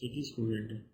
एक ही स्टूडेंट है।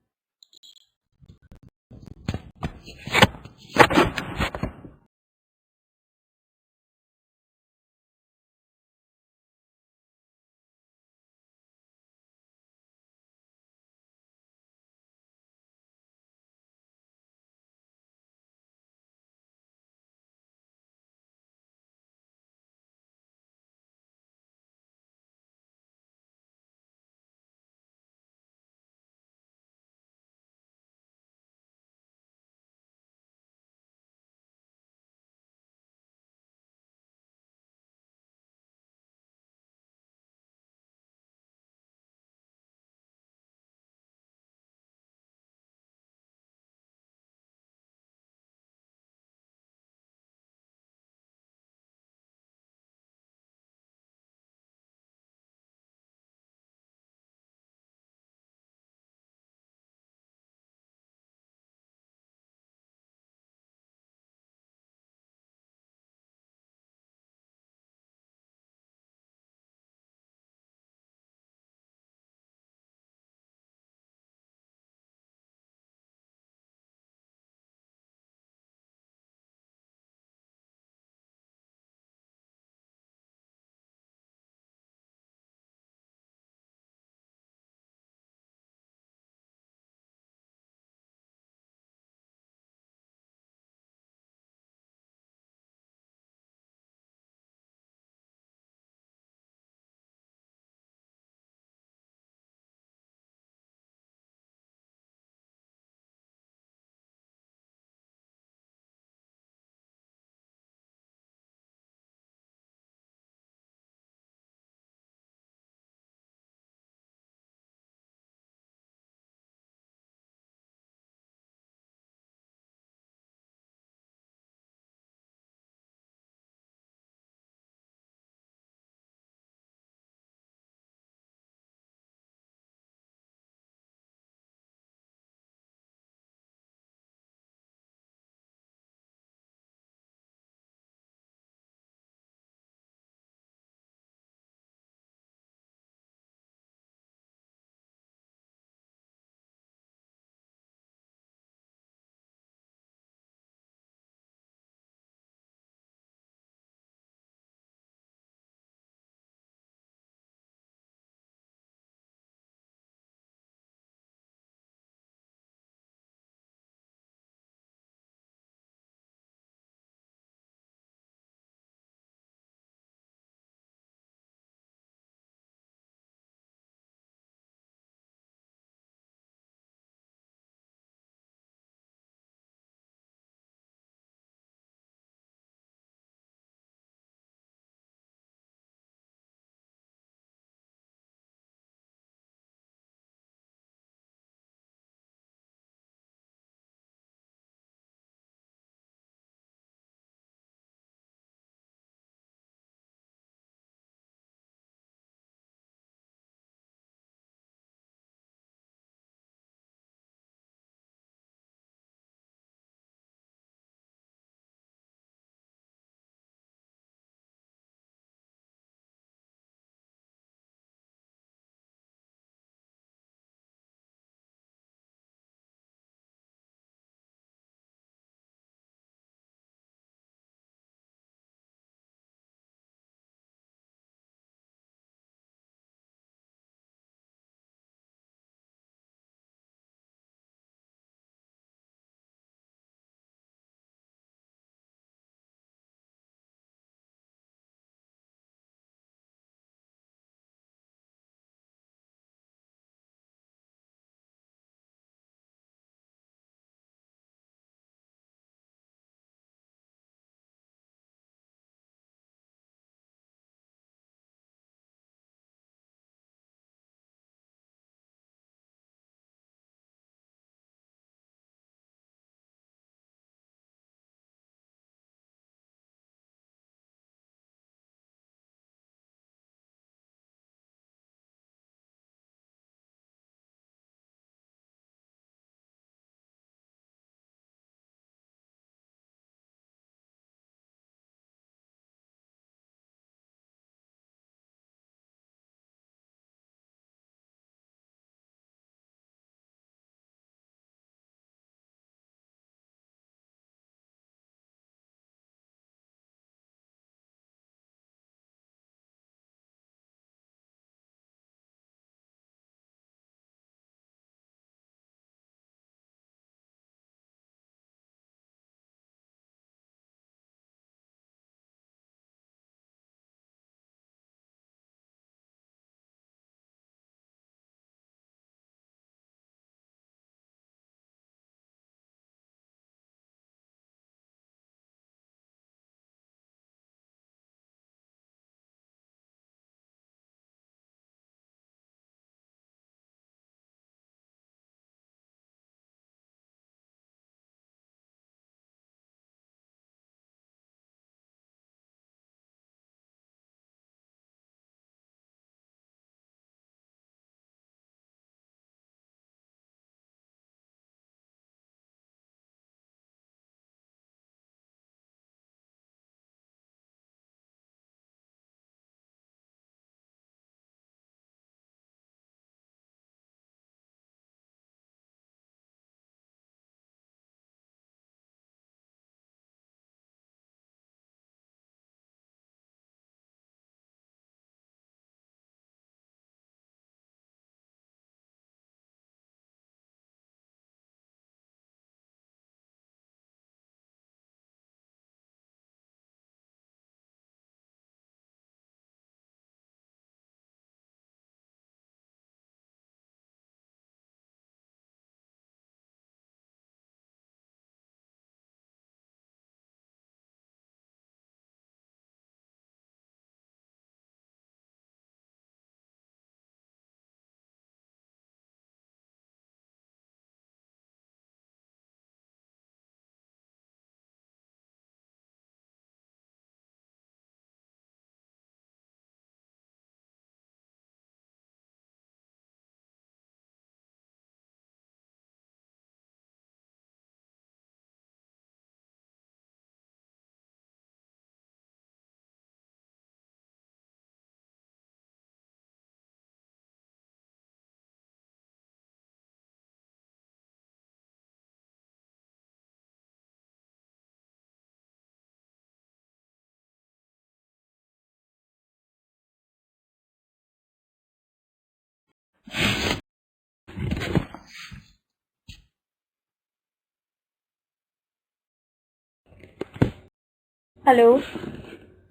Hello.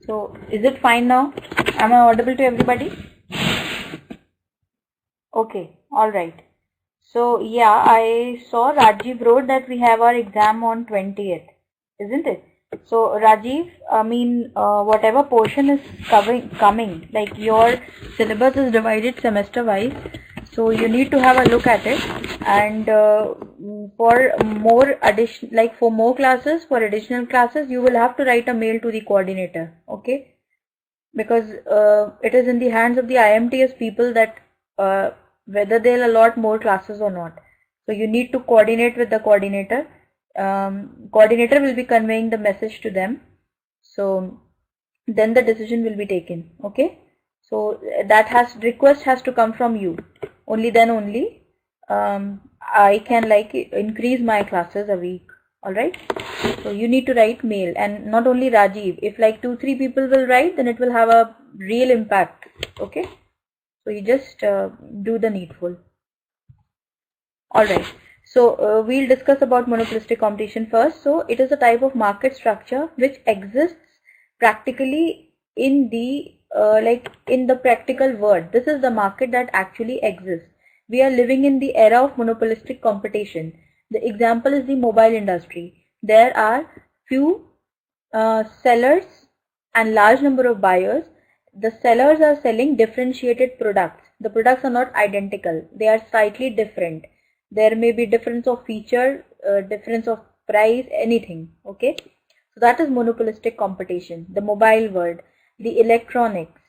So is it fine now? Am I audible to everybody? Okay, all right. So yeah, I saw Rajiv wrote that we have our exam on 20th, isn't it? So Rajiv, I mean, whatever portion is coming, like your syllabus is divided semester wise, so you need to have a look at it. And for more addition, like for more classes, for additional classes, you will have to write a mail to the coordinator, okay? Because it is in the hands of the IMTS people that whether they'll allot more classes or not. So you need to coordinate with the coordinator. Coordinator will be conveying the message to them. So then the decision will be taken. Okay. So that request has to come from you. Only then only I can like increase my classes a week. Alright. So you need to write mail, and not only Rajiv. If like 2-3 people will write, then it will have a real impact. Okay. So you just do the needful. Alright. So we'll discuss about monopolistic competition first. So it is a type of market structure which exists practically in the in the practical world. This is the market that actually exists. We are living in the era of monopolistic competition. The example is the mobile industry. There are few sellers and large number of buyers. The sellers are selling differentiated products. The products are not identical. They are slightly different. There may be difference of feature, difference of price, anything. Okay. So that is monopolistic competition. The mobile world, the electronics.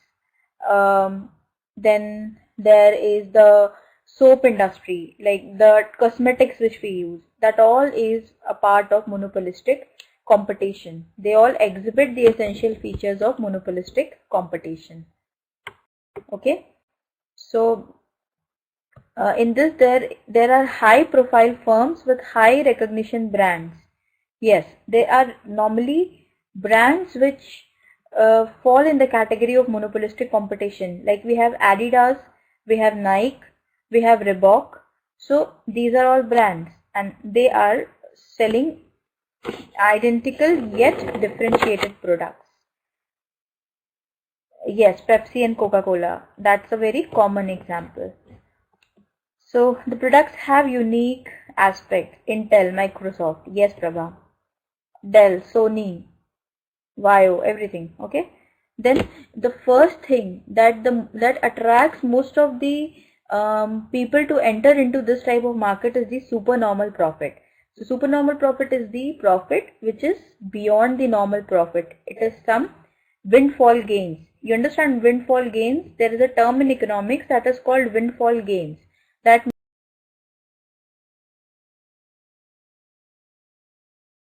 Then there is the soap industry, like the cosmetics which we use. That all is a part of monopolistic competition. They all exhibit the essential features of monopolistic competition. Okay. So in this there are high profile firms with high recognition brands. Yes, they are normally brands which fall in the category of monopolistic competition. Like we have Adidas, we have Nike, we have Reebok. So these are all brands and they are selling identical yet differentiated products. Yes, Pepsi and Coca-Cola. That's a very common example. So the products have unique aspects. Intel, Microsoft. Yes, Prabha. Dell, Sony, Vio, everything. Okay. Then the first thing that attracts most of the people to enter into this type of market is the supernormal profit. So supernormal profit is the profit which is beyond the normal profit. It is some windfall gains. You understand windfall gains? There is a term in economics that is called windfall gains. That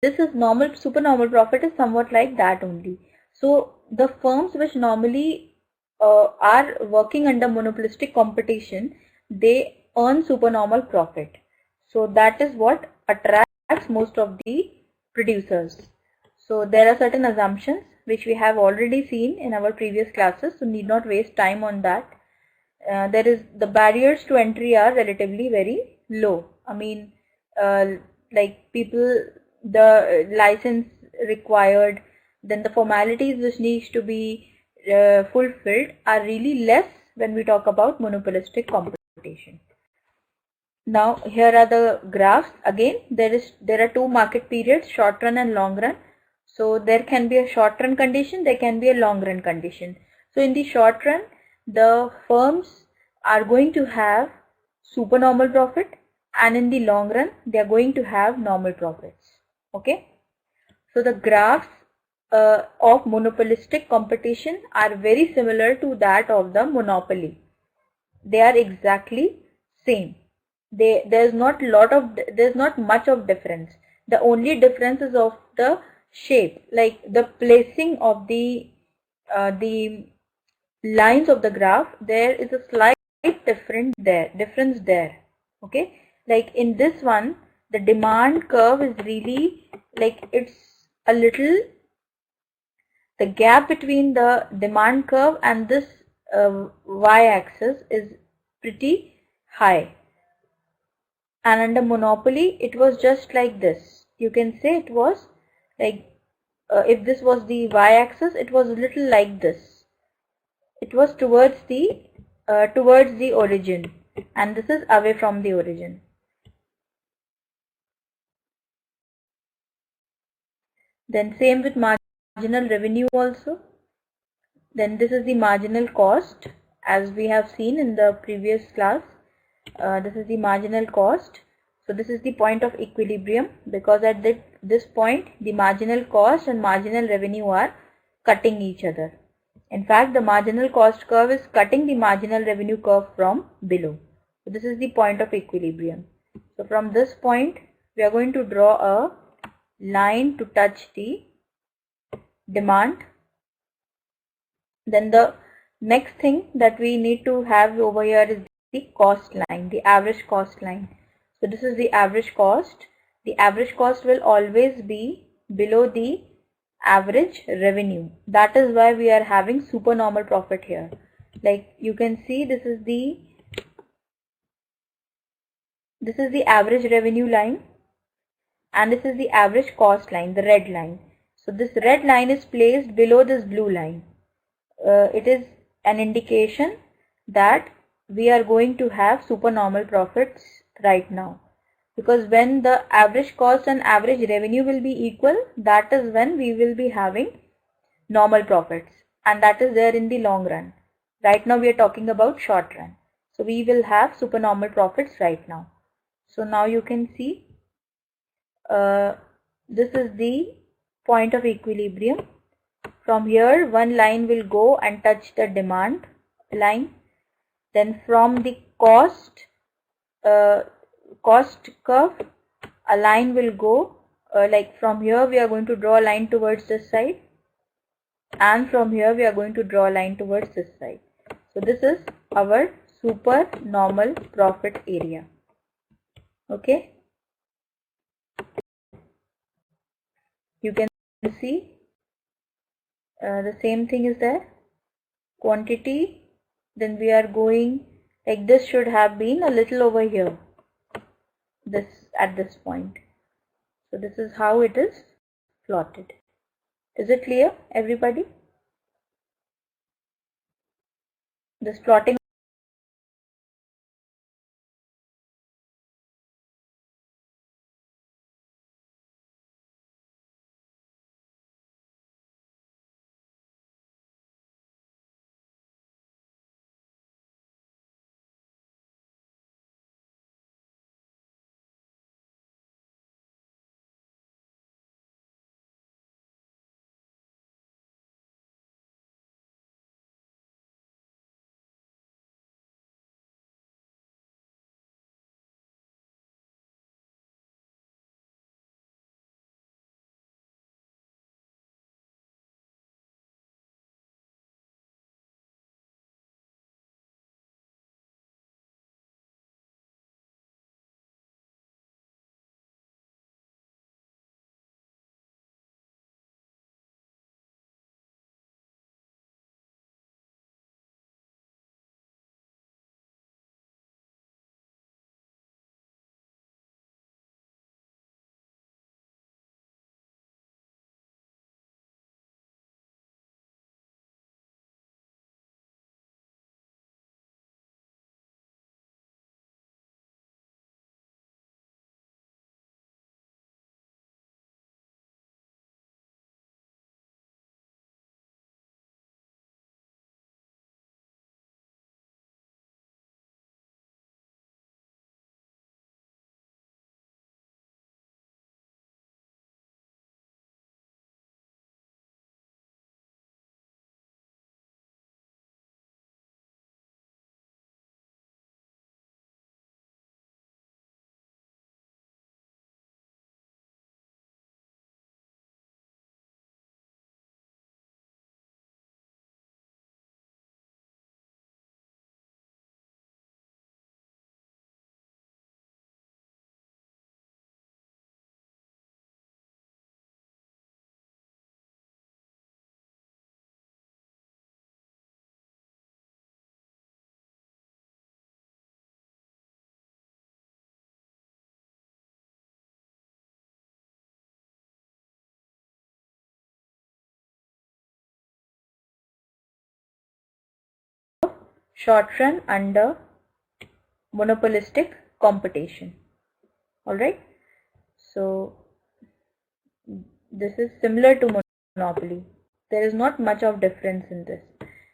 this is normal, supernormal profit is somewhat like that only. So the firms which normally are working under monopolistic competition, they earn supernormal profit. So that is what attracts most of the producers. So there are certain assumptions which we have already seen in our previous classes, so need not waste time on that. There is the barriers to entry are relatively very low. I mean, like people, the license required, then the formalities which needs to be fulfilled are really less when we talk about monopolistic competition. Now here are the graphs. Again, there are two market periods, short run and long run. So there can be a short run condition, there can be a long run condition. So in the short run, the firms are going to have supernormal profit, and in the long run they are going to have normal profits. Okay. So the graphs of monopolistic competition are very similar to that of the monopoly. They are exactly same. There's not much of difference. The only difference is of the shape, like the placing of the lines of the graph. There is a slight difference there. Okay, like in this one, the demand curve is really like it's a little, the gap between the demand curve and this y-axis is pretty high. And under monopoly, it was just like this. You can say it was like, if this was the y-axis, it was a little like this. It was towards the origin, and this is away from the origin. Then same with marginal revenue also. Then this is the marginal cost, as we have seen in the previous class. This is the marginal cost. So this is the point of equilibrium, because at this point the marginal cost and marginal revenue are cutting each other. In fact, the marginal cost curve is cutting the marginal revenue curve from below. So this is the point of equilibrium. So from this point we are going to draw a line to touch the demand. Then the next thing that we need to have over here is the cost line, the average cost line. So this is the average cost. The average cost will always be below the average revenue. That is why we are having supernormal profit here. Like you can see, this is the average revenue line, and this is the average cost line, the red line. So this red line is placed below this blue line. It is an indication that we are going to have supernormal profits right now, because when the average cost and average revenue will be equal, that is when we will be having normal profits, and that is there in the long run. Right now we are talking about short run. So we will have supernormal profits right now. So now you can see this is the point of equilibrium. From here one line will go and touch the demand line. Then from the cost curve, a line will go like from here we are going to draw a line towards this side, and from here we are going to draw a line towards this side. So this is our supernormal profit area. Okay, you can see the same thing is there. Quantity, then we are going like this, should have been a little over here, this at this point. So this is how it is plotted. Is it clear, everybody? This plotting short run under monopolistic competition. Alright, so this is similar to monopoly. There is not much of difference in this.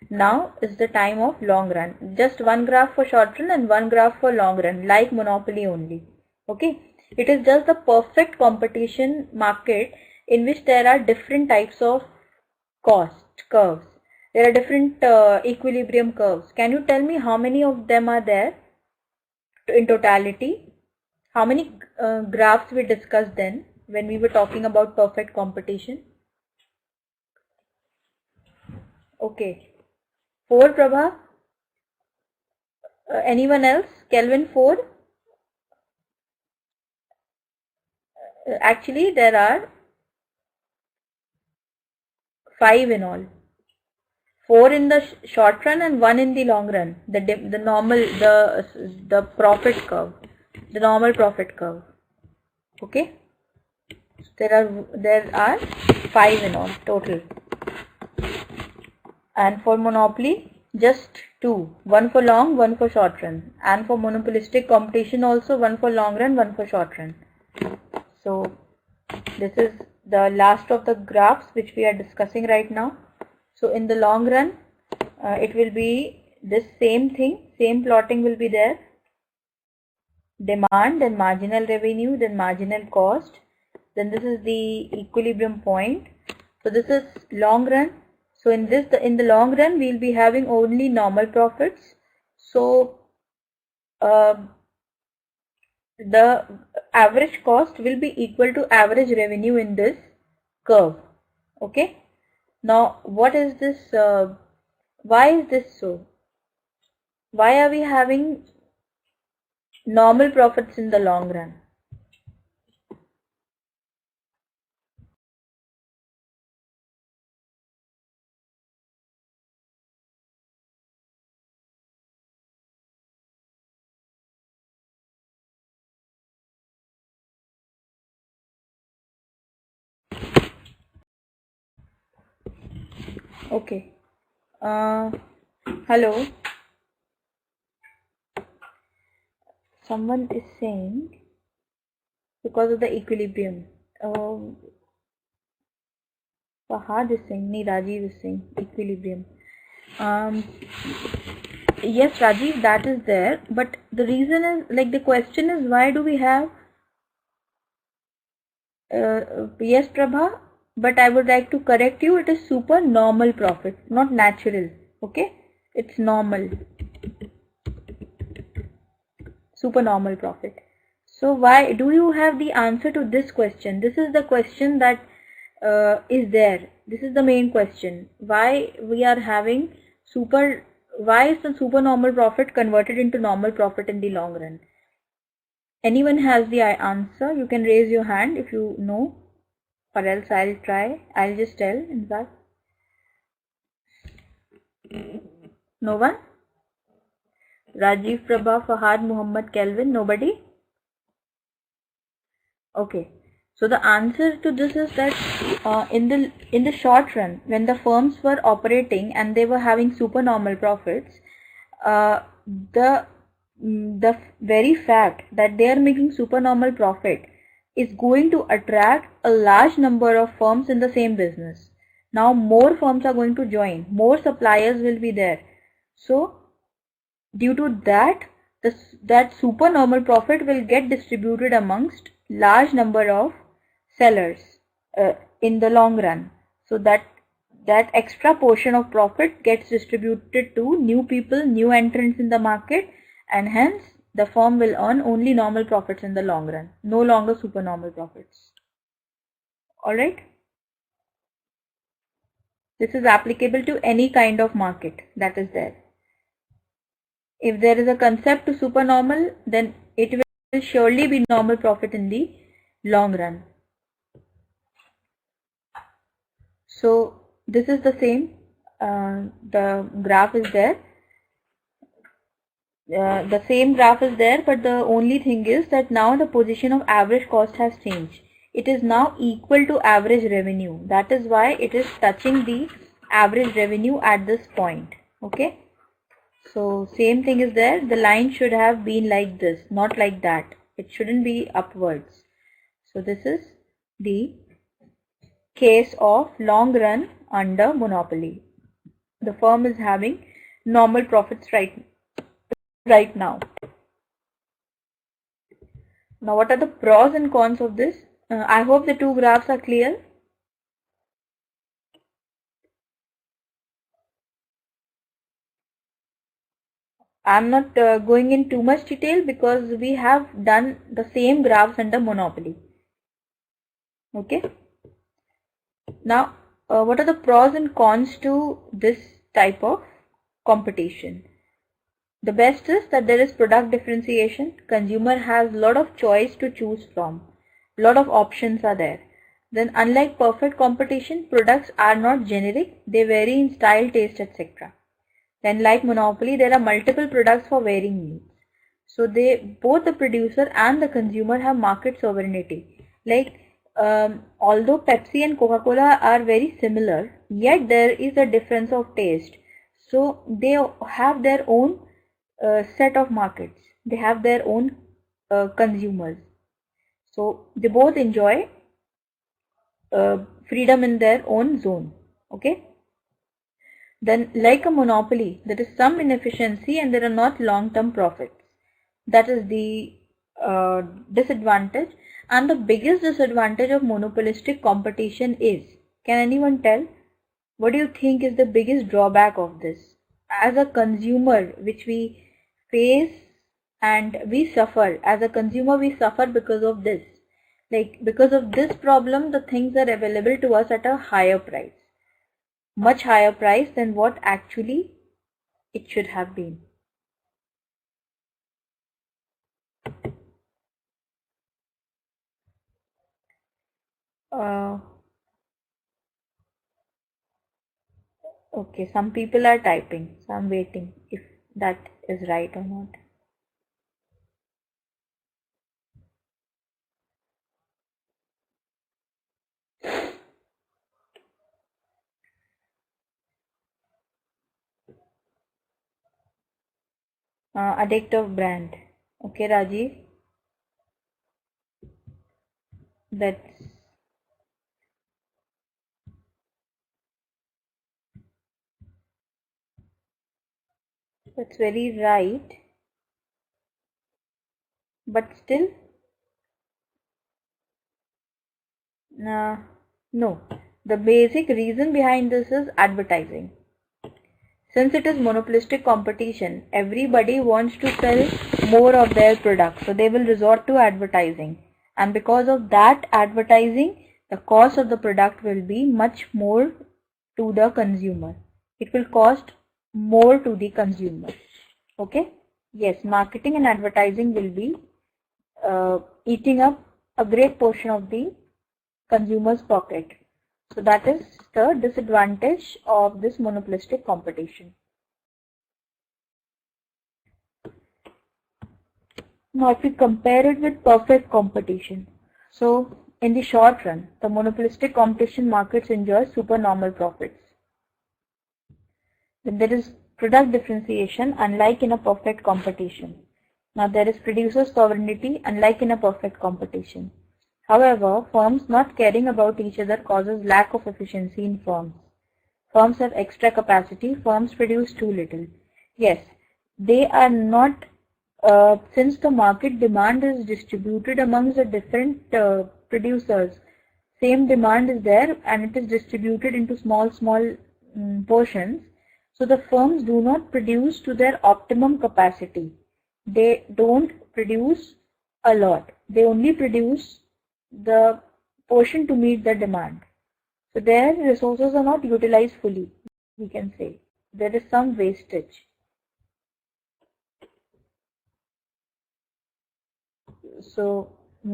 Now is the time of long run. Just one graph for short run and one graph for long run, like monopoly only. Okay, it is just the perfect competition market in which there are different types of cost curves. There are different equilibrium curves. Can you tell me how many of them are there in totality? How many graphs we discussed then when we were talking about perfect competition? Okay, 4, Prabha. Anyone else? Kelvin, 4. Actually, there are 5 in all. 4 in the short run and 1 in the long run. The normal, the profit curve, the normal profit curve. Okay. There are 5 in all total. And for monopoly, just 2. 1 for long, 1 for short run. And for monopolistic competition also, 1 for long run, 1 for short run. So this is the last of the graphs which we are discussing right now. So in the long run, it will be this same thing, same plotting will be there. Demand, then marginal revenue, then marginal cost. Then this is the equilibrium point. So this is long run. So in the long run, we will be having only normal profits. So the average cost will be equal to average revenue in this curve. Okay. Now, what is this? Why is this so? Why are we having normal profits in the long run? Okay. Hello. Someone is saying because of the equilibrium. Fahad is saying, nee, Rajiv is saying equilibrium. Yes, Rajiv, that is there. But the reason is, like, the question is, why do we have? Yes, Prabha. But I would like to correct you. It is super normal profit, not natural. Okay, it's normal. Super normal profit. So why do you have the answer to this question? This is the question that is there. This is the main question. Why we are having why is the super normal profit converted into normal profit in the long run? Anyone has the answer? You can raise your hand if you know, or else I'll try. I'll just tell, in fact. No one? Rajiv, Prabha, Fahad, Muhammad, Kelvin, nobody? Okay. So the answer to this is that in the short run, when the firms were operating and they were having supernormal profits, the very fact that they are making supernormal profit is going to attract a large number of firms in the same business. Now more firms are going to join, more suppliers will be there. So due to that, that supernormal profit will get distributed amongst large number of sellers in the long run. So that extra portion of profit gets distributed to new people, new entrants in the market, and hence the firm will earn only normal profits in the long run, no longer supernormal profits. Alright? This is applicable to any kind of market that is there. If there is a concept to supernormal, then it will surely be normal profit in the long run. So this is the same. The graph is there. The same graph is there, but the only thing is that now the position of average cost has changed. It is now equal to average revenue. That is why it is touching the average revenue at this point. Okay. So same thing is there. The line should have been like this, not like that. It shouldn't be upwards. So this is the case of long run under monopoly. The firm is having normal profits right now. Now what are the pros and cons of this? I hope the two graphs are clear. I'm not going in too much detail because we have done the same graphs under monopoly. Okay. Now, what are the pros and cons to this type of competition? The best is that there is product differentiation. Consumer has a lot of choice to choose from. Lot of options are there. Then unlike perfect competition, products are not generic. They vary in style, taste, etc. Then like monopoly, there are multiple products for varying needs. So both the producer and the consumer have market sovereignty. Like although Pepsi and Coca-Cola are very similar, yet there is a difference of taste. So they have their own set of markets. They have their own consumers. So they both enjoy freedom in their own zone. Okay. Then like a monopoly, there is some inefficiency and there are not long-term profits. That is the disadvantage. And the biggest disadvantage of monopolistic competition is, can anyone tell? What do you think is the biggest drawback of this? As a consumer, which we face and we suffer, as a consumer we suffer because of this. Like because of this problem, the things are available to us at a higher price. Much higher price than what actually it should have been. Okay, some people are typing, so I'm waiting if that is right or not. Addictive brand. Okay, Rajiv. That's very right. But still, no. The basic reason behind this is advertising. Since it is monopolistic competition, everybody wants to sell more of their products, so they will resort to advertising. And because of that advertising, the cost of the product will be much more to the consumer. It will cost more to the consumer. Okay? Yes, marketing and advertising will be eating up a great portion of the consumer's pocket. So that is the disadvantage of this monopolistic competition. Now if we compare it with perfect competition, so in the short run, the monopolistic competition markets enjoy supernormal profits. Then there is product differentiation unlike in a perfect competition. Now there is producer sovereignty unlike in a perfect competition. However, firms not caring about each other causes lack of efficiency in firms. Firms have extra capacity, firms produce too little. Yes, they are not, since the market demand is distributed amongst the different producers, same demand is there and it is distributed into small portions. So the firms do not produce to their optimum capacity. They don't produce a lot. They only produce the portion to meet the demand. So their resources are not utilized fully, we can say. There is some wastage. So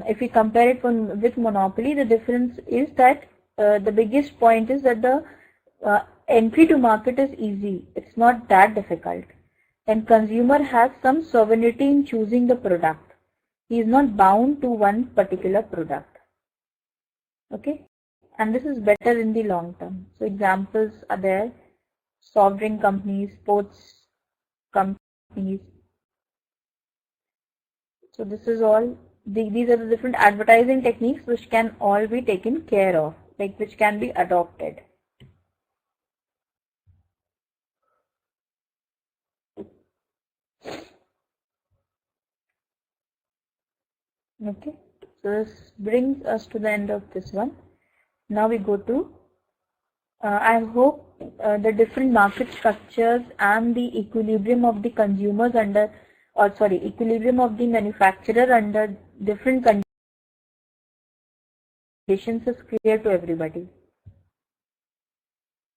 if we compare it with monopoly, the difference is that the biggest point is that the entry to market is easy. It's not that difficult. And consumer has some sovereignty in choosing the product. He is not bound to one particular product. Okay, and this is better in the long term. So examples are there: soft drink companies, sports companies. So this is all, these are the different advertising techniques which can all be taken care of, like which can be adopted. Okay, so this brings us to the end of this one. Now we go to, I hope the different market structures and the equilibrium of the consumers under, or sorry, equilibrium of the manufacturer under different conditions is clear to everybody.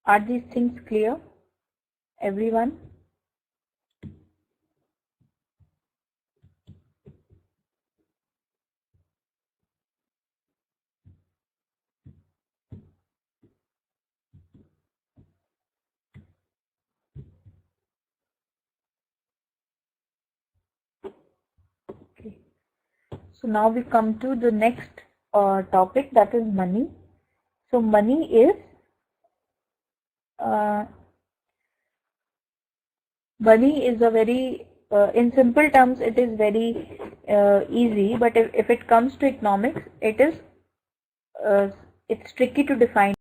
Are these things clear, everyone? Okay. So now we come to the next topic, that is money. So money is a very, in simple terms, it is very easy. But if it comes to economics, it is it's tricky to define.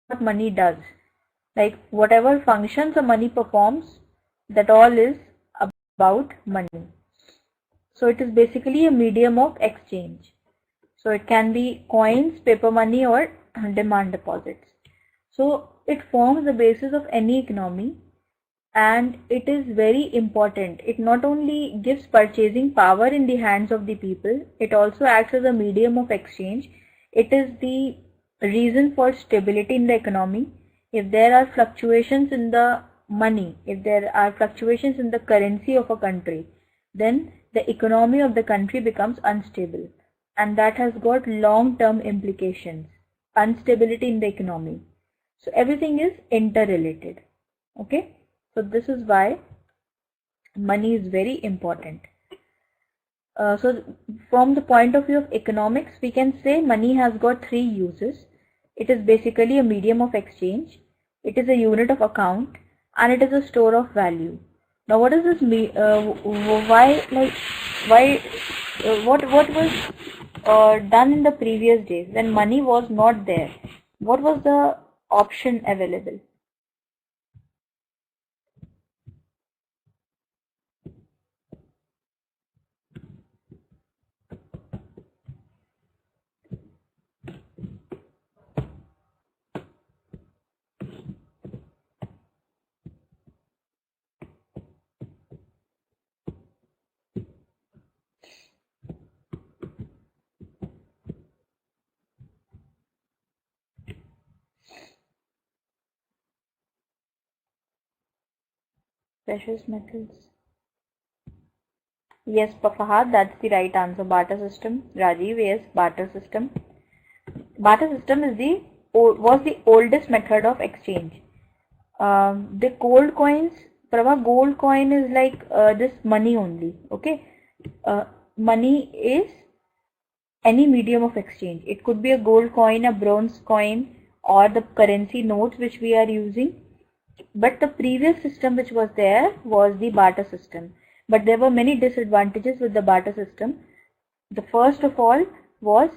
What money does, like whatever functions a money performs, that all is about money. So it is basically a medium of exchange. So it can be coins, paper money, or demand deposits. So it forms the basis of any economy, and it is very important. It not only gives purchasing power in the hands of the people, it also acts as a medium of exchange. It is the reason for stability in the economy. If there are fluctuations in the money, if there are fluctuations in the currency of a country, then the economy of the country becomes unstable, and that has got long-term implications. Instability in the economy. So everything is interrelated. Okay, so this is why money is very important. So from the point of view of economics, we can say money has got three uses. It is basically a medium of exchange, it is a unit of account, and it is a store of value. Now what does this mean? What was done in the previous days when money was not there? What was the option available? Precious metals. Yes, Fahad, that's the right answer. Barter system. Rajiv, yes, barter system. Barter system is was the oldest method of exchange. The gold coins, Prabha, gold coin is like this money only. Okay, money is any medium of exchange. It could be a gold coin, a bronze coin, or the currency notes which we are using. But the previous system which was there was the barter system. But there were many disadvantages with the barter system. The first of all was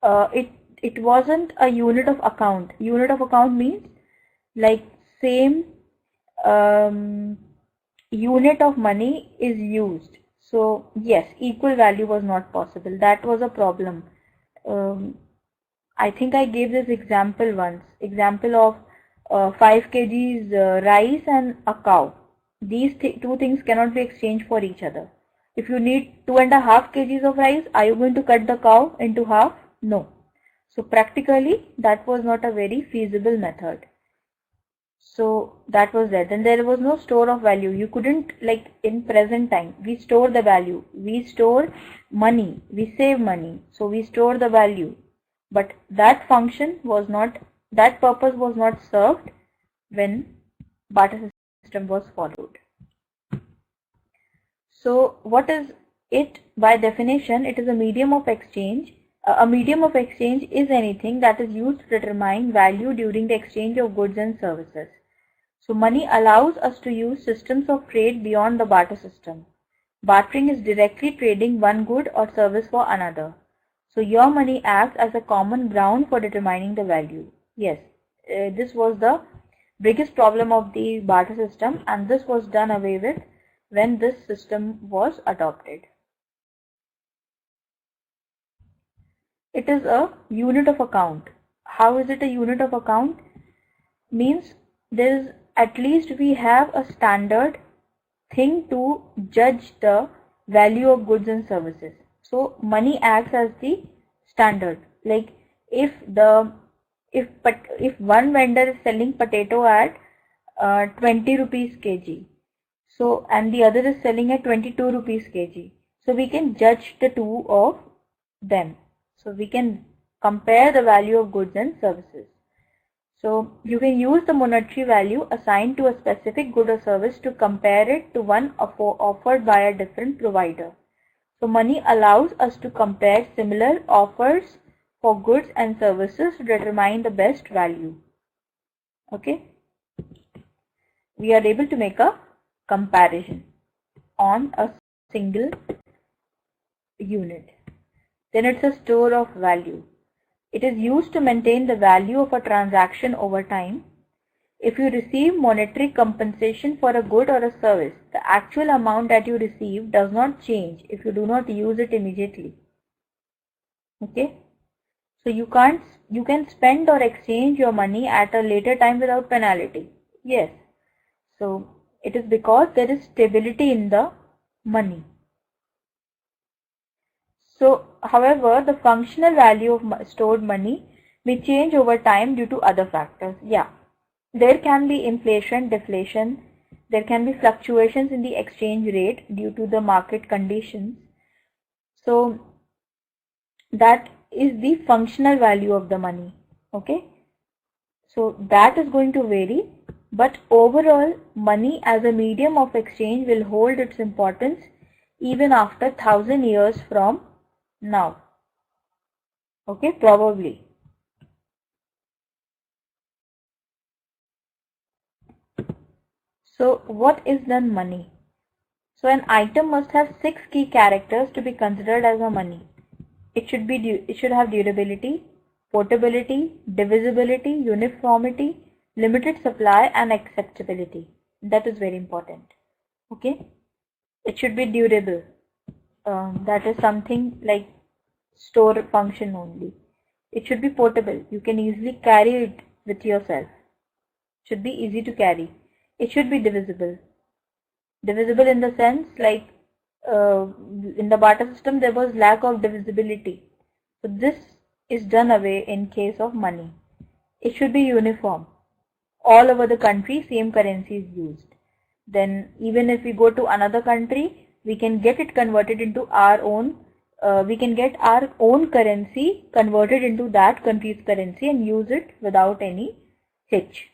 it wasn't a unit of account. Unit of account means like same unit of money is used. So yes, equal value was not possible. That was a problem. I think I gave this example once. Example of 5 kgs rice and a cow. These two things cannot be exchanged for each other. If you need 2.5 kgs of rice, are you going to cut the cow into half? No. So practically that was not a very feasible method. So that was there. Then there was no store of value. You couldn't, like in present time, we store the value. We store money. We save money. So we store the value. But that function was not, that purpose was not served when barter system was followed. So what is it? By definition, it is a medium of exchange. A medium of exchange is anything that is used to determine value during the exchange of goods and services. So money allows us to use systems of trade beyond the barter system. Bartering is directly trading one good or service for another. So your money acts as a common ground for determining the value. Yes, this was the biggest problem of the barter system, and this was done away with when this system was adopted. It is a unit of account. How is it a unit of account? Means there is, at least we have a standard thing to judge the value of goods and services. So money acts as the standard. Like if one vendor is selling potato at 20 rupees kg, so and the other is selling at 22 rupees kg, so we can judge the two of them. So we can compare the value of goods and services. So you can use the monetary value assigned to a specific good or service to compare it to one offered by a different provider. So money allows us to compare similar offers for goods and services to determine the best value. Okay. We are able to make a comparison on a single unit. Then it's a store of value. It is used to maintain the value of a transaction over time. If you receive monetary compensation for a good or a service, the actual amount that you receive does not change if you do not use it immediately. Okay? So you can spend or exchange your money at a later time without penalty. Yes. So it is because there is stability in the money. So, however, the functional value of stored money may change over time due to other factors. Yeah, there can be inflation, deflation, there can be fluctuations in the exchange rate due to the market conditions. So, that is the functional value of the money. Okay, so that is going to vary, but overall, money as a medium of exchange will hold its importance even after 1,000 years from now. Okay, probably. So what is then money? So an item must have 6 key characters to be considered as a money. It should have durability, portability, divisibility, uniformity, limited supply, and acceptability. That is very important. Okay, it should be durable. That is something like store function only. It should be portable. You can easily carry it with yourself. Should be easy to carry. It should be divisible. Divisible in the sense like in the barter system there was lack of divisibility. So this is done away in case of money. It should be uniform. All over the country same currency is used. Then even if we go to another country, we can get it converted into our own, we can get our own currency converted into that country's currency and use it without any hitch.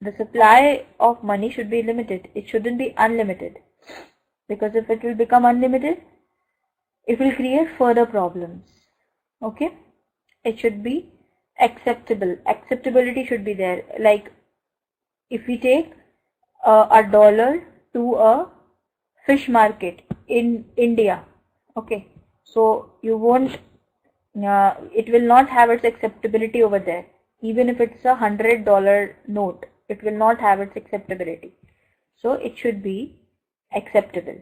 The supply of money should be limited. It shouldn't be unlimited, because if it will become unlimited, it will create further problems. Okay, it should be acceptable. Acceptability should be there. Like if we take a dollar to a fish market in India, okay, so you won't, it will not have its acceptability over there. Even if it's a $100 note, it will not have its acceptability. So it should be acceptable.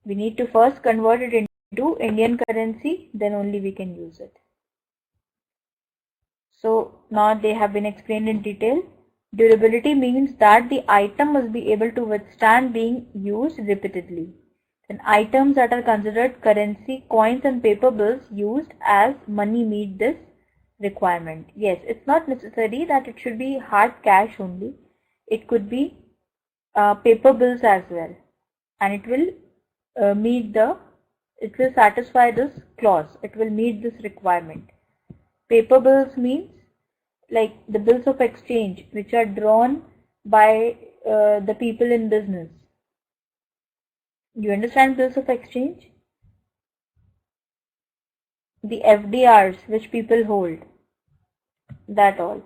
We need to first convert it into Indian currency, then only we can use it. So now they have been explained in detail. Durability means that the item must be able to withstand being used repeatedly. Then items that are considered currency, coins and paper bills used as money meet this requirement. Yes, it's not necessary that it should be hard cash only. It could be paper bills as well, and it will it will satisfy this clause. It will meet this requirement. Paper bills means like the bills of exchange which are drawn by the people in business. You understand bills of exchange? The FDRs which people hold. That all.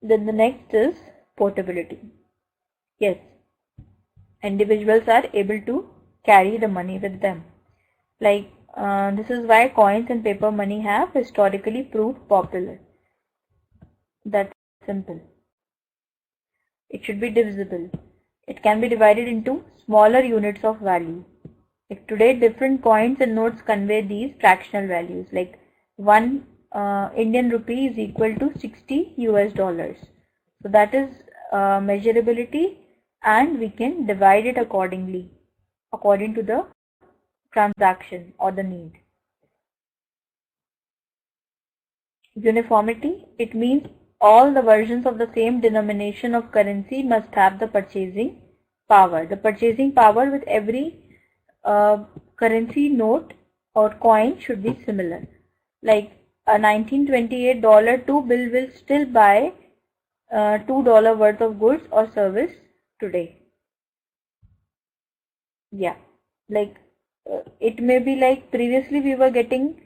Then the next is portability. Yes, individuals are able to carry the money with them. Like this is why coins and paper money have historically proved popular. That's simple. It should be divisible. It can be divided into smaller units of value. Like today, different coins and notes convey these fractional values. Like 1 Indian rupee is equal to 60 US dollars. So that is measurability, and we can divide it accordingly, according to the transaction or the need. Uniformity, it means all the versions of the same denomination of currency must have the purchasing power. The purchasing power with every currency note or coin should be similar. Like a 1928 $2 bill will still buy $2 worth of goods or service today. Yeah, like it may be like previously we were getting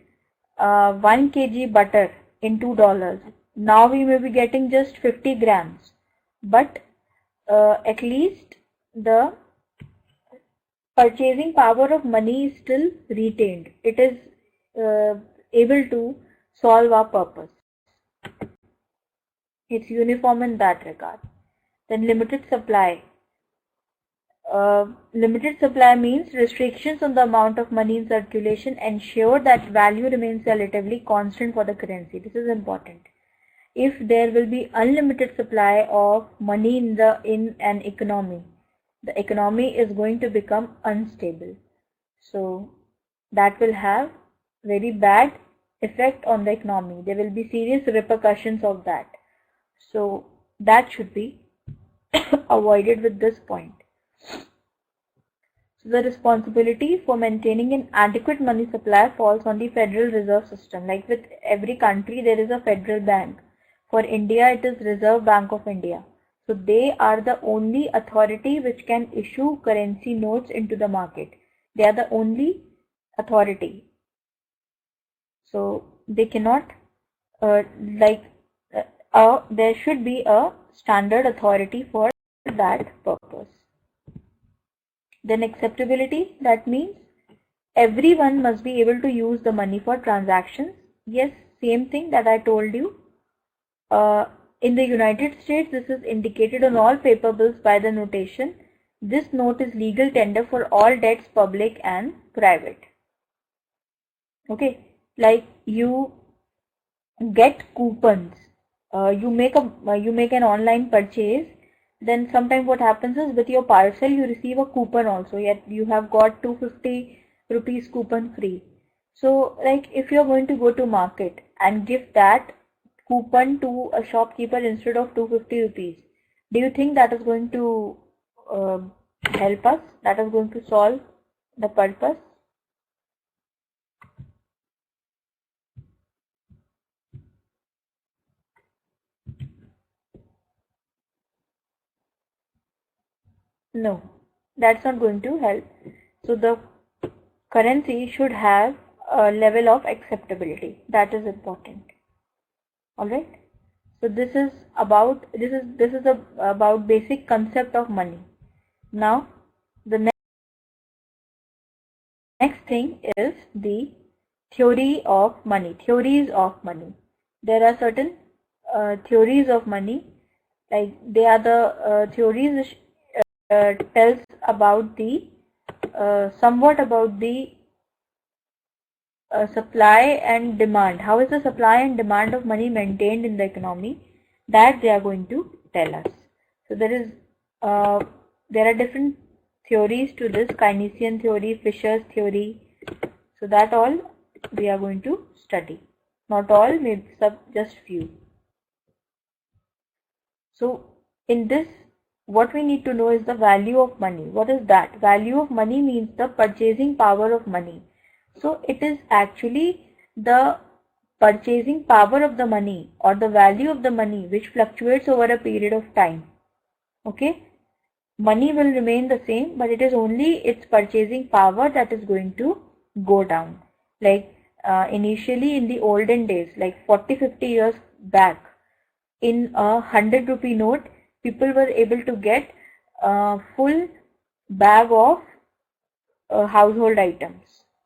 1 kg butter in $2. Now we may be getting just 50 grams, but at least the purchasing power of money is still retained. It is able to solve our purpose. It's uniform in that regard. Then limited supply. Limited supply means restrictions on the amount of money in circulation ensure that value remains relatively constant for the currency. This is important. If there will be unlimited supply of money in an economy, the economy is going to become unstable. So that will have very bad effect on the economy. There will be serious repercussions of that. So that should be avoided with this point. So the responsibility for maintaining an adequate money supply falls on the Federal Reserve System. Like with every country, there is a federal bank. For India, it is Reserve Bank of India. So they are the only authority which can issue currency notes into the market. They are the only authority. So they cannot there should be a standard authority for that purpose. Then acceptability, that means everyone must be able to use the money for transactions. Yes, same thing that I told you. In the United States, this is indicated on all paper bills by the notation. This note is legal tender for all debts, public and private. Okay, like you get coupons. You make an online purchase. Then sometimes what happens is with your parcel you receive a coupon also. Yet you have got 250 rupees coupon free. So like if you're going to go to market and give that coupon to a shopkeeper instead of 250 rupees, do you think that is going to help us? That is going to solve the purpose? No, that's not going to help. So the currency should have a level of acceptability. That is important. All right. So this is about about basic concept of money. Now the next thing is the theory of money. Theories of money. There are certain theories of money. Like they are the theories which tells about the somewhat about the supply and demand. How is the supply and demand of money maintained in the economy? That they are going to tell us. So there are different theories to this: Keynesian theory, Fisher's theory. So that all we are going to study. Not all, maybe just few. So in this, what we need to know is the value of money. What is that? Value of money means the purchasing power of money. So it is actually the purchasing power of the money or the value of the money which fluctuates over a period of time. Okay? Money will remain the same, but it is only its purchasing power that is going to go down. Like initially in the olden days, like 40-50 years back, in a 100 rupee note, people were able to get a full bag of household items.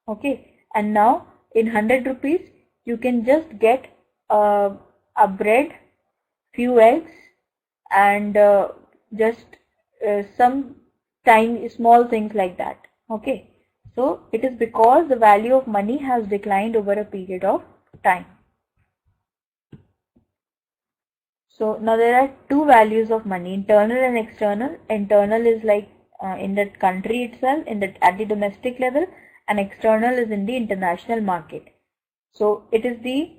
Okay, and now in 100 rupees, you can just get a bread, few eggs, and just some tiny small things like that. Okay, so it is because the value of money has declined over a period of time. So now there are two values of money, internal and external. Internal is like in the country itself, at the domestic level, and external is in the international market. So it is the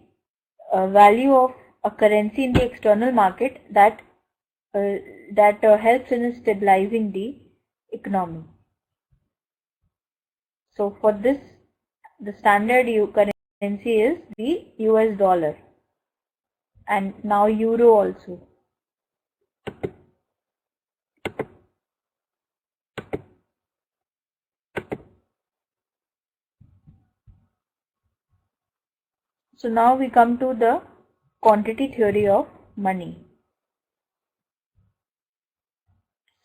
value of a currency in the external market that helps in stabilizing the economy. So for this, the standard currency is the US dollar, and now euro also. So now we come to the quantity theory of money.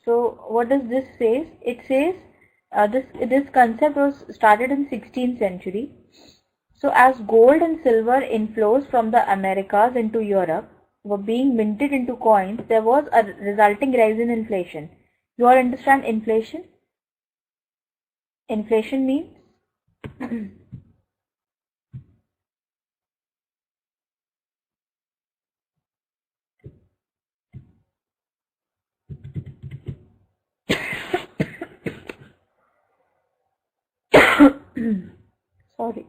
So what does this say? It says this concept was started in 16th century. So as gold and silver inflows from the Americas into Europe were being minted into coins, there was a resulting rise in inflation. You all understand inflation? Inflation means sorry.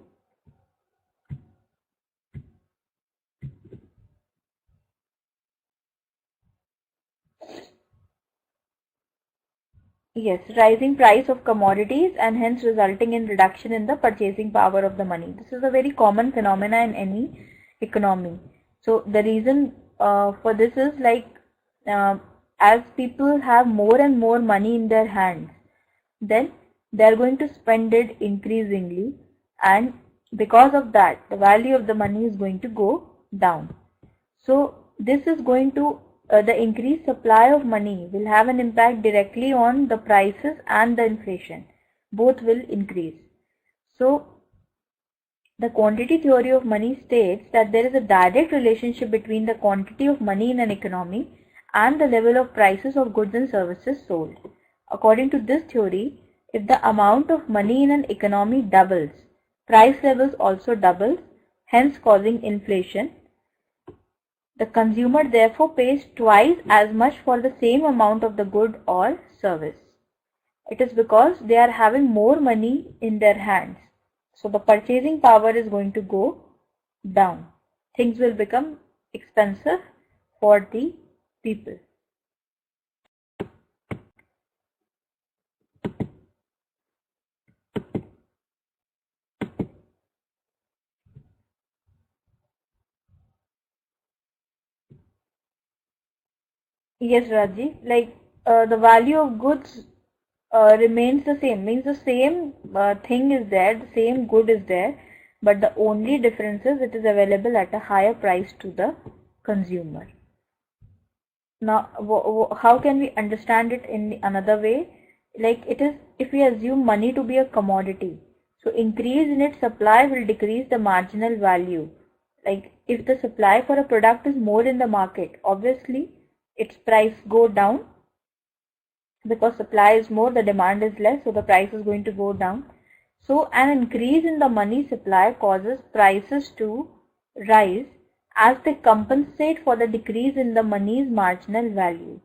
Yes, rising price of commodities and hence resulting in reduction in the purchasing power of the money. This is a very common phenomena in any economy. So the reason for this is like as people have more and more money in their hands, then they are going to spend it increasingly, and because of that the value of the money is going to go down. So this is going to the increased supply of money will have an impact directly on the prices and the inflation. Both will increase. So the quantity theory of money states that there is a direct relationship between the quantity of money in an economy and the level of prices of goods and services sold. According to this theory, if the amount of money in an economy doubles, price levels also double, hence causing inflation. The consumer therefore pays twice as much for the same amount of the good or service. It is because they are having more money in their hands. So the purchasing power is going to go down. Things will become expensive for the people. Yes, Raji, like the value of goods remains the same, means the same thing is there, the same good is there, but the only difference is it is available at a higher price to the consumer. Now, how can we understand it in another way? Like it is, if we assume money to be a commodity, so increase in its supply will decrease the marginal value. Like if the supply for a product is more in the market, obviously its price go down, because supply is more, the demand is less, so the price is going to go down. So an increase in the money supply causes prices to rise as they compensate for the decrease in the money's marginal value.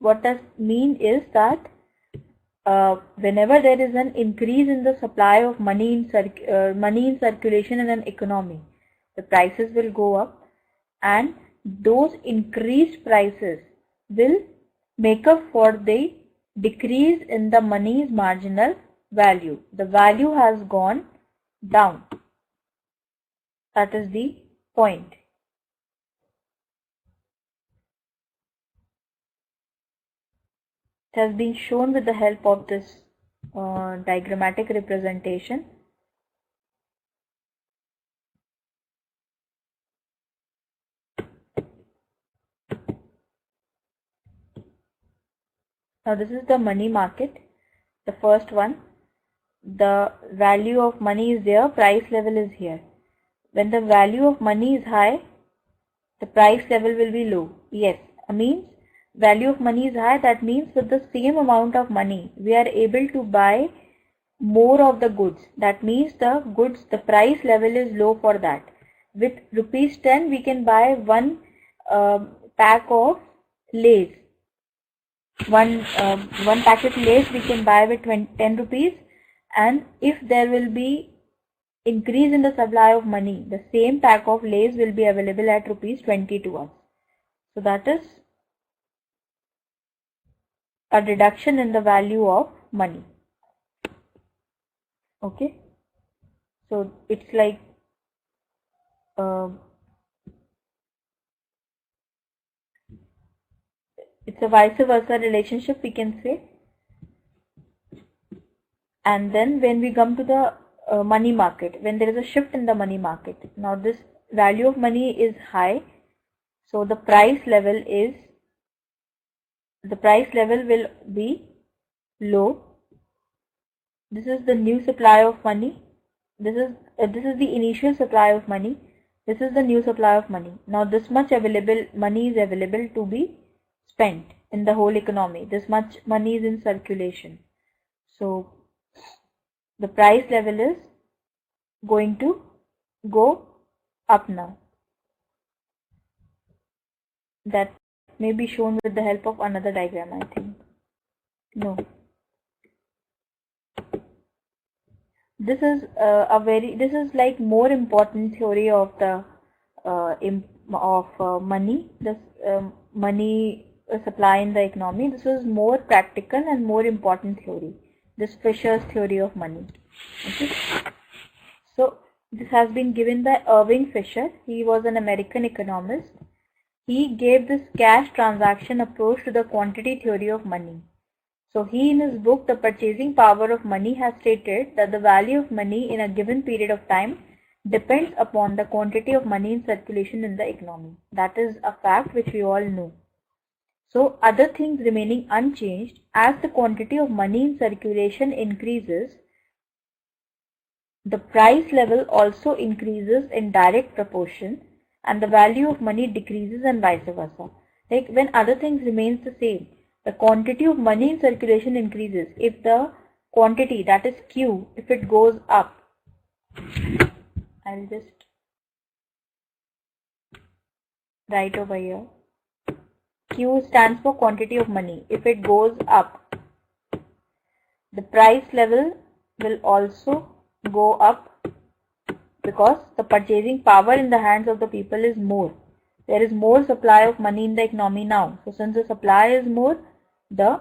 What does mean is that whenever there is an increase in the supply of money in circulation in an economy, the prices will go up, and those increased prices will make up for the decrease in the money's marginal value. The value has gone down. That is the point. It has been shown with the help of this diagrammatic representation. Now this is the money market, the first one. The value of money is there, price level is here. When the value of money is high, the price level will be low. Yes, means value of money is high, that means with the same amount of money, we are able to buy more of the goods. That means the goods, the price level is low for that. With rupees 10, we can buy one pack of Lays. One packet Lays we can buy with 10 rupees, and if there will be increase in the supply of money, the same pack of Lays will be available at rupees 20 to us. So that is a reduction in the value of money. Okay, so it's like it's a vice versa relationship, we can say. And then when we come to the money market, when there is a shift in the money market, now this value of money is high, so the price level will be low. This is the new supply of money. This is the initial supply of money. This is the new supply of money. Now this much money is available to be spent in the whole economy. This much money is in circulation. So the price level is going to go up now. That may be shown with the help of another diagram, I think. No. This is this is like more important theory of the money. This money supply in the economy. This is more practical and more important theory. This Fisher's theory of money. Okay. So this has been given by Irving Fisher. He was an American economist. He gave this cash transaction approach to the quantity theory of money. So he in his book, The Purchasing Power of Money, has stated that the value of money in a given period of time depends upon the quantity of money in circulation in the economy. That is a fact which we all know. So other things remaining unchanged, as the quantity of money in circulation increases, the price level also increases in direct proportion and the value of money decreases and vice versa. Like when other things remains the same, the quantity of money in circulation increases. If the quantity, that is Q, if it goes up, I'll just write over here. Q stands for quantity of money. If it goes up, the price level will also go up because the purchasing power in the hands of the people is more. There is more supply of money in the economy now. So since the supply is more, the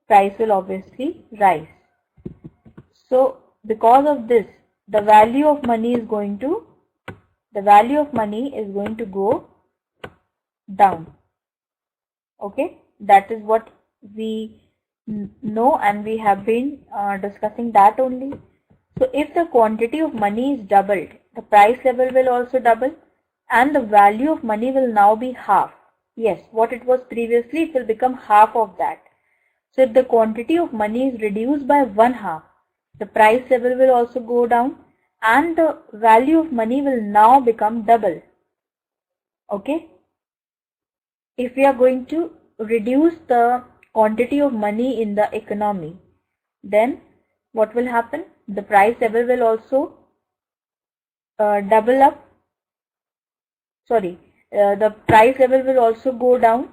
price will obviously rise. So because of this, the value of money is going to go down. Okay, that is what we know, and we have been discussing that only. So if the quantity of money is doubled, the price level will also double, and the value of money will now be half. Yes, what it was previously, it will become half of that. So if the quantity of money is reduced by 1/2, the price level will also go down and the value of money will now become double. Okay. If we are going to reduce the quantity of money in the economy, then what will happen? The price level will also double up. Sorry, the price level will also go down,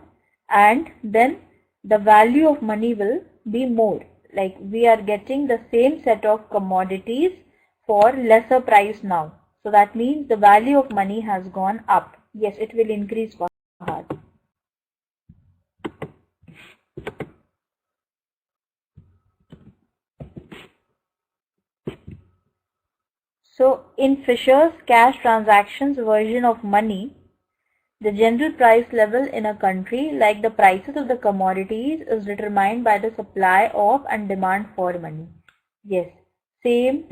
and then the value of money will be more. Like we are getting the same set of commodities for lesser price now. So that means the value of money has gone up. Yes, it will increase Fahad. So in Fisher's cash transactions version of money, the general price level in a country, like the prices of the commodities, is determined by the supply of and demand for money. Yes, same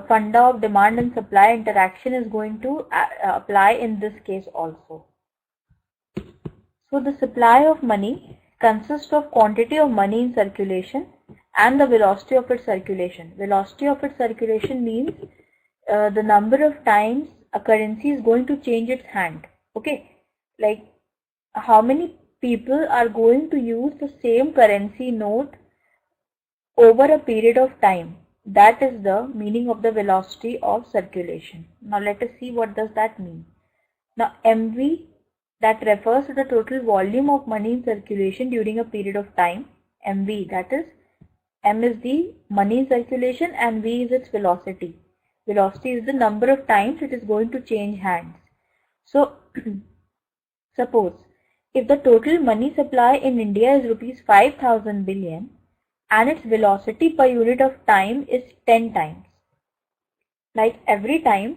funda of demand and supply interaction is going to apply in this case also. So the supply of money consists of quantity of money in circulation and the velocity of its circulation. Velocity of its circulation means the number of times a currency is going to change its hand. Okay, like how many people are going to use the same currency note over a period of time. That is the meaning of the velocity of circulation. Now let us see what does that mean. Now MV, that refers to the total volume of money in circulation during a period of time. MV, that is, M is the money in circulation and V is its velocity. Velocity is the number of times it is going to change hands. So suppose if the total money supply in India is rupees 5,000 billion and its velocity per unit of time is 10 times. Like every time,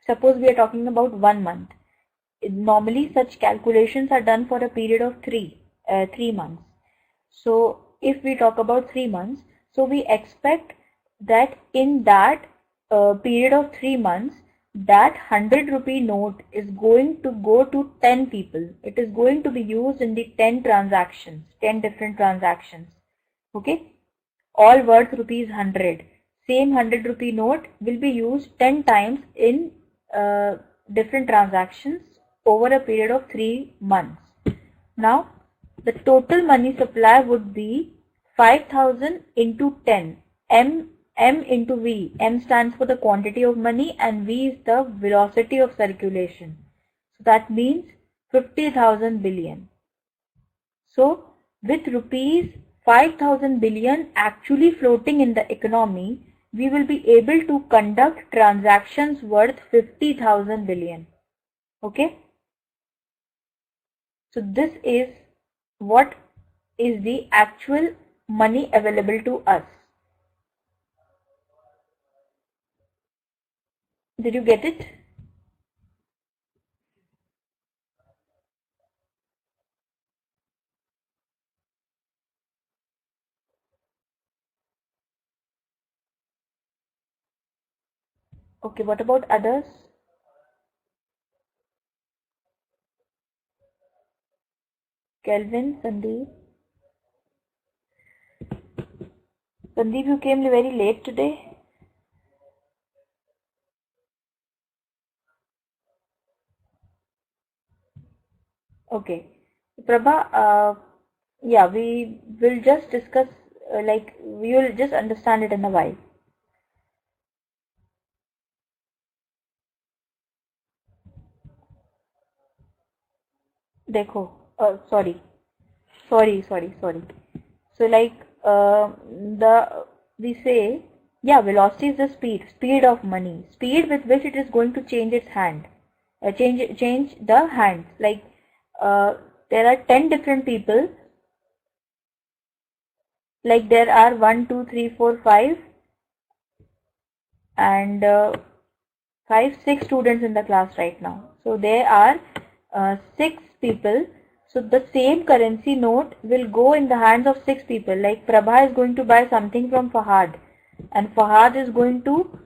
suppose we are talking about 1 month. Normally such calculations are done for a period of 3 months. So if we talk about 3 months, so we expect that in that period of 3 months, that 100 rupee note is going to go to 10 people. It is going to be used in the 10 transactions, 10 different transactions. Okay, all worth rupees 100. Same 100 rupee note will be used 10 times in different transactions over a period of 3 months. Now the total money supply would be 5,000 into 10. M into V. M stands for the quantity of money and V is the velocity of circulation. So that means 50,000 billion. So with rupees 5,000 billion actually floating in the economy, we will be able to conduct transactions worth 50,000 billion. Okay. So this is what is the actual money available to us. Did you get it? Okay, what about others? Kelvin, Sandeep. Sandeep, you came very late today. Okay. Prabha, yeah, we will just discuss, like, we will just understand it in a while. Dekho, sorry. So like, we say, yeah, velocity is the speed of money, speed with which it is going to change its hand, change the hands. Like, there are 10 different people. Like there are 1, 2, 3, 4, 5 and 5, 6 students in the class right now. So there are 6 people. So the same currency note will go in the hands of 6 people. Like Prabha is going to buy something from Fahad, and Fahad is going to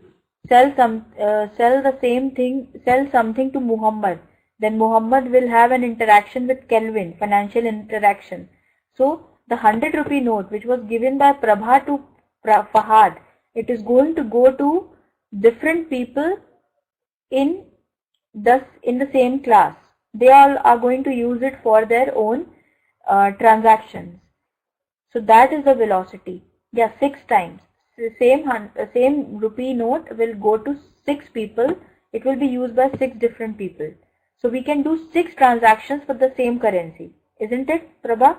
sell the same thing, sell something to Muhammad. Then Muhammad will have an interaction with Kelvin, financial interaction. So the 100 rupee note which was given by Prabha to Fahad, it is going to go to different people in the same class. They all are going to use it for their own transactions. So that is the velocity. Yeah, 6 times. The same rupee note will go to 6 people. It will be used by 6 different people. So we can do 6 transactions for the same currency. Isn't it, Prabha?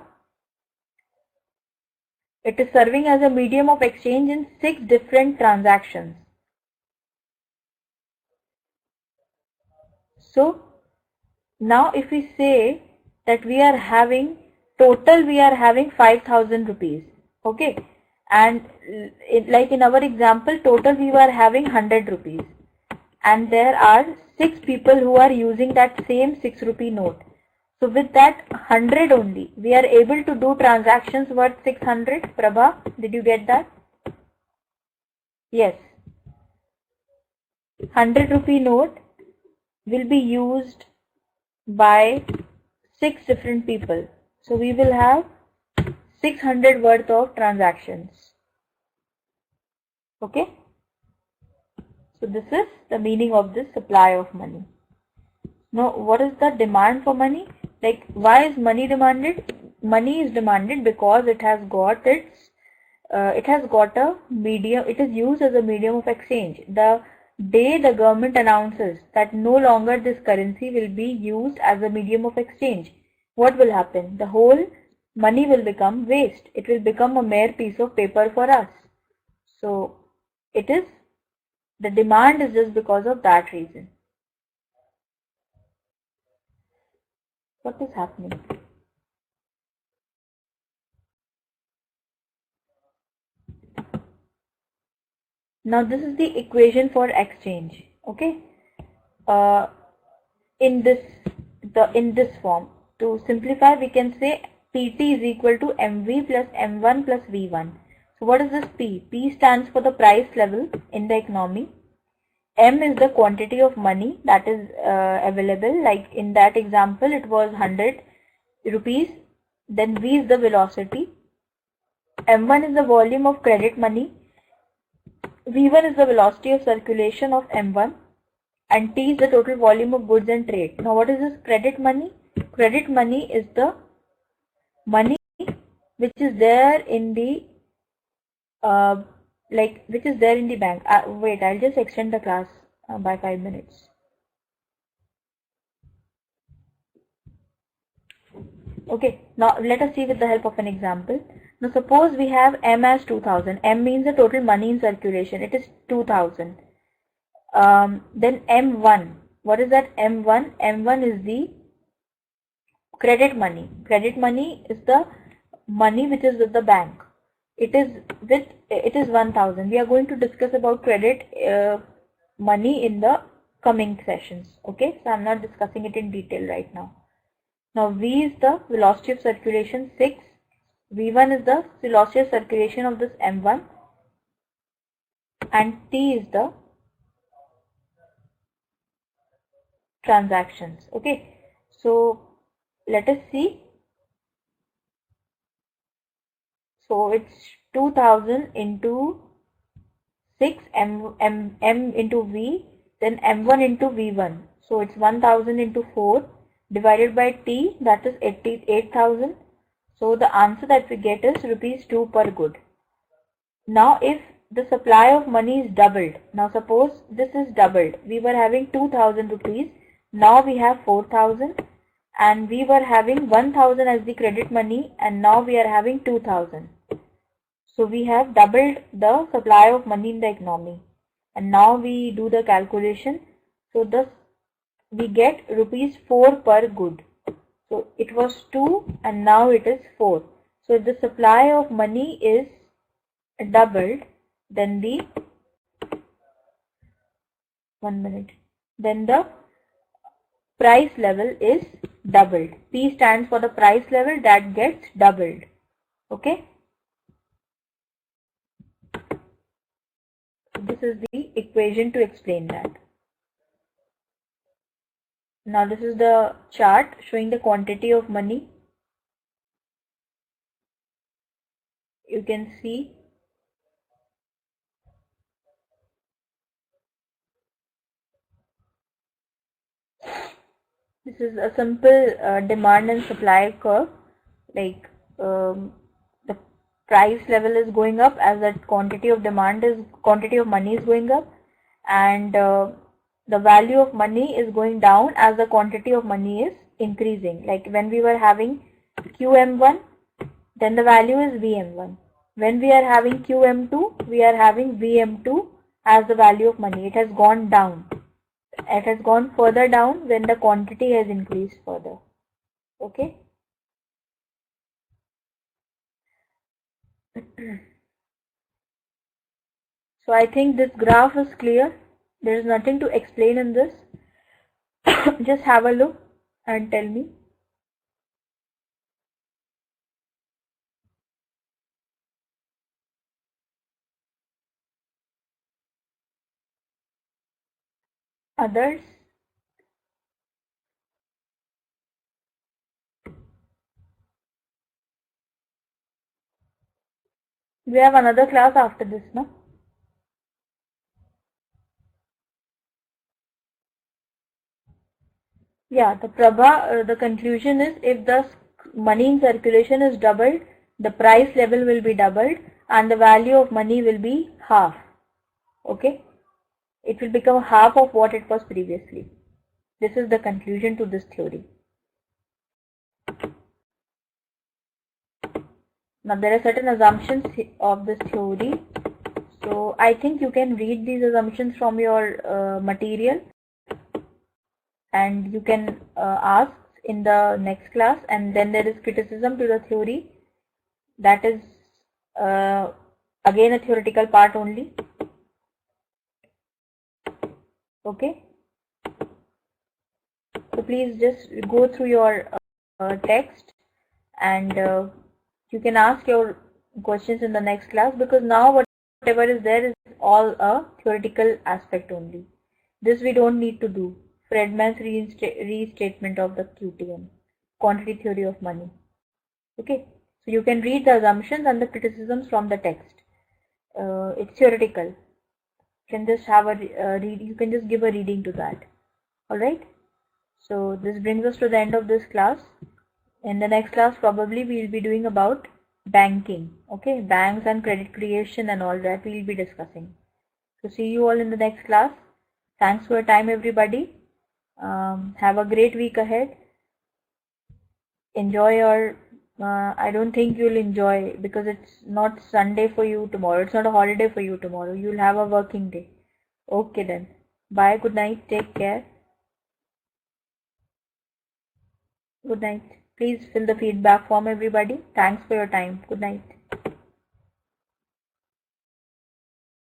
It is serving as a medium of exchange in 6 different transactions. So now if we say that we are having total, we are having 5,000 rupees. Okay. And like in our example, total we were having 100 rupees. And there are 6 people who are using that same 6 rupee note. So with that 100 only, we are able to do transactions worth 600. Prabha, did you get that? Yes. 100 rupee note will be used by 6 different people. So we will have 600 worth of transactions. Okay. So this is the meaning of this supply of money. Now what is the demand for money? Like why is money demanded? Money is demanded because it has got a medium, it is used as a medium of exchange. The day the government announces that no longer this currency will be used as a medium of exchange, what will happen? The whole money will become waste. It will become a mere piece of paper for us. So the demand is just because of that reason. What is happening? Now this is the equation for exchange. Okay. In this form, to simplify, we can say PT is equal to MV plus M1 plus V1. So what is this P? P stands for the price level in the economy. M is the quantity of money that is available. Like in that example, it was 100 rupees. Then V is the velocity. M1 is the volume of credit money. V1 is the velocity of circulation of M1. And T is the total volume of goods and trade. Now what is this credit money? Credit money is the money which is there in the bank. Wait, I'll just extend the class by 5 minutes. Okay, now let us see with the help of an example. Now suppose we have M as 2000. M means the total money in circulation. It is 2000. Then M1. What is that M1? M1 is the credit money. Credit money is the money which is with the bank. It is 1000. We are going to discuss about credit money in the coming sessions. Okay, so I'm not discussing it in detail right now. Now V is the velocity of circulation 6. V1 is the velocity of circulation of this M1. And T is the transactions. Okay, so let us see. So it's 2000 into 6 M into V, then M1 into V1. So it's 1000 into 4 divided by T, that is 8,000. So the answer that we get is rupees 2 per good. Now if the supply of money is doubled, now suppose this is doubled. We were having 2000 rupees, now we have 4000, and we were having 1000 as the credit money, and now we are having 2000. So we have doubled the supply of money in the economy, and now we do the calculation. So thus we get rupees 4 per good. So it was 2 and now it is 4. So if the supply of money is doubled, then the price level is doubled. P stands for the price level that gets doubled. Okay. This is the equation to explain that. Now this is the chart showing the quantity of money. You can see this is a simple demand and supply curve. Like the price level is going up as the quantity of money is going up, and the value of money is going down as the quantity of money is increasing. Like when we were having QM1, then the value is VM1. When we are having QM2, we are having VM2 as the value of money. It has gone down. It has gone further down when the quantity has increased further. Okay. So I think this graph is clear. There is nothing to explain in this. Just have a look and tell me. Others? We have another class after this, no? Yeah, the conclusion is, if the money in circulation is doubled, the price level will be doubled and the value of money will be half. Okay? It will become half of what it was previously. This is the conclusion to this theory. Now there are certain assumptions of this theory. So I think you can read these assumptions from your material, and you can ask in the next class. And then there is criticism to the theory. That is again a theoretical part only. Okay. So please just go through your text, and you can ask your questions in the next class, because now whatever is there is all a theoretical aspect only. This we don't need to do. Friedman's restatement of the QTM, quantity theory of money. Okay, so you can read the assumptions and the criticisms from the text. It's theoretical. You can just have a read. You can just give a reading to that. All right. So this brings us to the end of this class. In the next class, probably we will be doing about banking. Okay, banks and credit creation and all that we will be discussing. So see you all in the next class. Thanks for your time, everybody. Have a great week ahead. Enjoy your I don't think you'll enjoy, because it's not Sunday for you tomorrow. It's not a holiday for you tomorrow. You'll have a working day. Okay then. Bye. Good night. Take care. Good night. Please fill the feedback form, everybody. Thanks for your time. Good night.